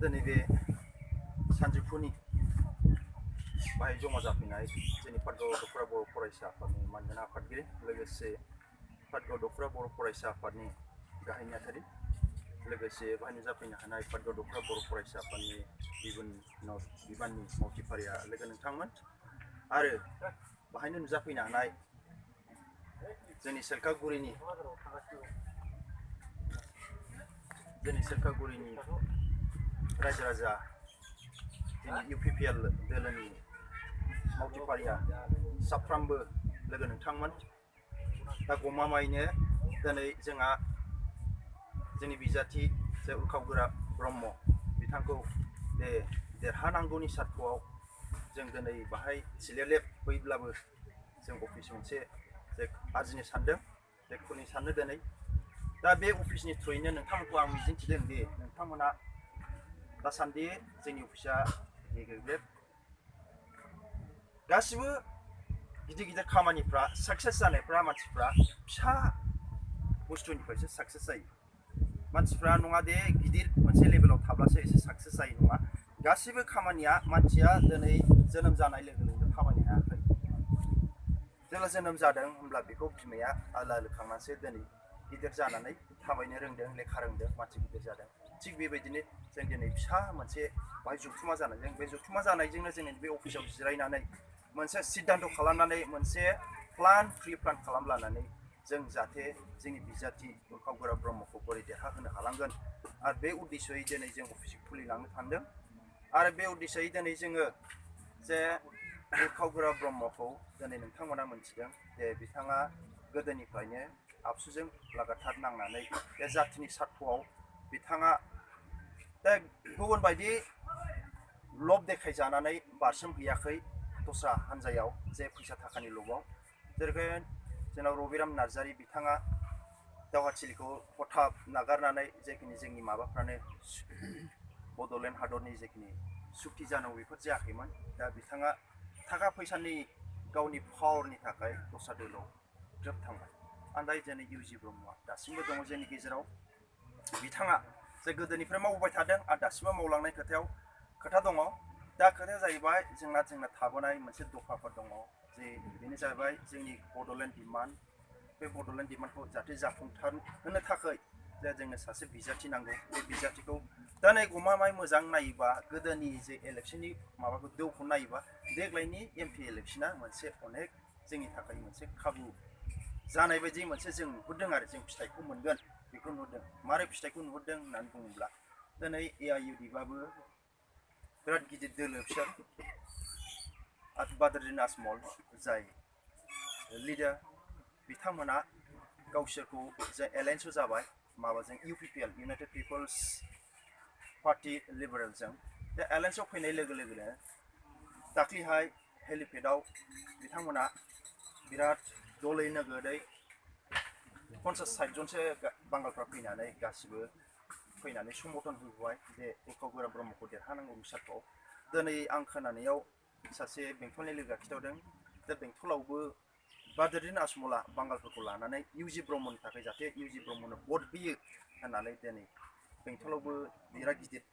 दिनै बे सानजौफुनि बाहाय जमा जाफैनाय जोंनि पाटगाव दख'रा बर' फरायसा आफादनि मानगोनां आफादगिरि लोगोसे पाटगाव दख'रा बर' फरायसा आफादनि गाहाय नेहाथारि लोगोसे बाहाय नुजाफैनो हानाय पाटगाव दख'रा बर' फरायसा आफादनि बिबाननि मावथिफारिया लोगो नोंथांमोन आरो बाहायनो नुजाफैनो हानाय जोंनि सेरखागुरिनि रायजो राजा जोंनि UPPL दोलोनि मावथिफारिया साफ्रोमबो लोगो नोंथांमोन दा गमामायैनो दिनै जोंहा जोंनि बिजाथि जे उरखावगोरा ब्रह्म बिथांखौ बे देरहानांगौनि सार्थआव जों दिनै बाहाय सिलेलेब बैब्लाबो जों अफिस मोनसे जे आरजिनो सानदों जे खुलिनो साननो दिनै दा बे अफिसनि थ्रुयैनो नोंथांमोनखौ आं मिजिंथिदों दि नोंथांमोना दासान्दि जोंनि अफिसा गेग्रेब गासिबो गिदिर गिदिर खामानिफ्रा साक्सेस जानायफ्रा मानसिफ्रा फिसा बुस्थुनिफ्रायसो साक्सेस जायो मानसिफ्रा नङा दे गिदिर मोनसे लेभेलाव थाब्लासो एसे साक्सेस जायो नङा गासिबो खामानिया मानसिया दिनै जोनोम जानाय लोगो लोगो खामानि हायाखै जेब्ला जोनोम जादों होमब्ला बेखौ बिमाया आलो आलो खांनानैसो दिनै गिदिर जानानै थाबायनो रोंदों लेखा रोंदों मानसि गिदिर जादों थिग बेबायदिनो जों दिनै फिसा मोनसे बाहाय जथुमा जानायजों बे जथुमा जानायजोंनो जोंनि बे अफिसाव जिरायनानै मोनसे सिद्धान्त खालामनानै मोनसे प्लान खालामलानानै जों जाहाथे जोंनि बिजाथि उरखावगोरा ब्रह्मखौ बोरै देरहाहोनो हालांगोन आरो बे उद्देश्ययै दिनै जों अफिस खुलिलांनो सानदों आरो बे उद्देश्ययै दिनै जोङो जे उरखावगोरा ब्रह्मखौ दिनै नोंथांमोना मोनथिदों जे बिथाङा गोदोनिफ्रायनो आबसुजों लागाथार नांनानै बे जाथिनि सार्थआव बिथाङा दा गुबुन बायदि लब देखायजानानै बारसोमहैयाखै दस्रा हान्जायाव जे फैसा थाखानि लबाव जेरैहाय जोंनाव रबिराम नार्जारी बिथाङा दावहाथिलिखौ हथाब नागारनानै जेखिनि जोंनि माबाफ्रानो बड'लेण्ड हादरनि जेखिनि सुक्ति जानांगौ बेफोर जायाखैमोन दा बिथाङा थाखा फैसानि गावनि पावारनि थाखाय दस्रा दोलोआव ग्रोब थांबाय आन्दाय दिनै इउजि ब्रह्मआ दासिमबो दङ जोंनि गेजेराव बिथाङा जे गोदोनिफ्राय मावबाय थादों आरो दासिमबो मावलांनाय खोथा दङ दा खोथाया जाहैबाय जोंना थाबोनाय मोनसे दफाफोर दङ जे बेनो जाहैबाय जोंनि बड'लेण्ड डिमान्ड बे बड'लेण्ड डिमान्डखौ जाहाथे जाफुंसार होनो थाखाय जे जोंनो सासे बिजाथि नांगौ बे बिजाथिखौ दा नै गमामाय मोजां नायोबा गोदोनि जे इलेक्सननि माबाखौ दौखौ नायोबा देग्लायनि MP इलेक्सना मोनसे अनेक जोंनि थाखाय मोनसे खाबु जानाय बायदि मोनसे जों नुहुरदों आरो जों फिथाइखौ मोनगोन बेखौ नुहुरदों मारै फिथाइखौ नुहुरदों होननानै बुङोब्ला दिनै AIUDबाबो बिराद गिदिर दोलो बिसोर बाद्रुद्दिन आजमल जाय लिडार बिथांमोना गावसोरखौ जे एलायन्सआव जाबाय माबाजों UPPL इउनाइटेड पिपल्स पार्टि लिबारेलजों बे एलायन्सआव फैनाय लोगो लोगोनो दाख्लैहाय हेलिपेडआव बिथांमोना बिराद दलै नोगोदै 50-60 जनसो बांगालफ्रा फैनानै गासिबो फैनानै समर्थन होबाय जे उरखावगोरा ब्रह्मखौ देरहानांगौनि सार्थआव दिनै आं खोनानायाव सासे बेंटलनि लोगोआ खिन्थादों दा बेंटलावबो बाद्रुद्दिन आजमला बांगालफोरखौ लानानै इउजि ब्रह्मनि थाखाय जाहाथे इउजि ब्रह्मनो भट होयो होननानै दिनै बेंटलावबो बिराद गिदिर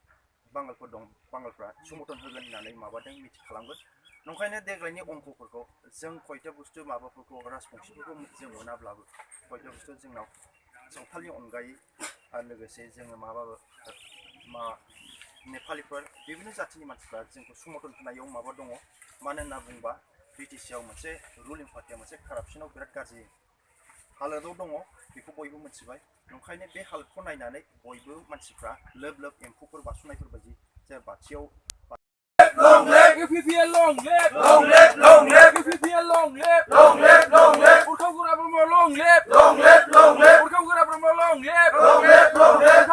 बांगालफोर दं बांगालफ्रा समर्थन होगोन होननानै माबादों मिटिं खालामगोन नंखायनो देग्लायनि अंकफोरखौ जों खयथा बुस्थु माबाफोरखौ राजबंशिफोरखौ जों मोनाब्लाबो खयथा बुस्थु जोंनाव सावथालनि अनगायै आरो लोगोसे जोङो नेपालिफोर बेबायदिनो जाथिनि मानसिफ्रा जोंखौ समर्थन होनायाव माबा दङ मानो होनना बुङोबा BTCआव मोनसे रुलिं पार्टिया मोनसे कारापसनाव बिराद गाज्रि हालोदाव दङ बेखौ बयबो मिथिबाय नंखायनो बे हालोदखौ नायनानै बयबो मानसिफ्रा लोब लोब एम्फौफोर बारस'नायफोर बायदि जे बाथियाव Long live UPPL, long live, long live, long live UPPL, long live, long live, long live Uurkhaugura Brahmo, long live, long live, long live Uurkhaugura Brahmo, long live, long live, long live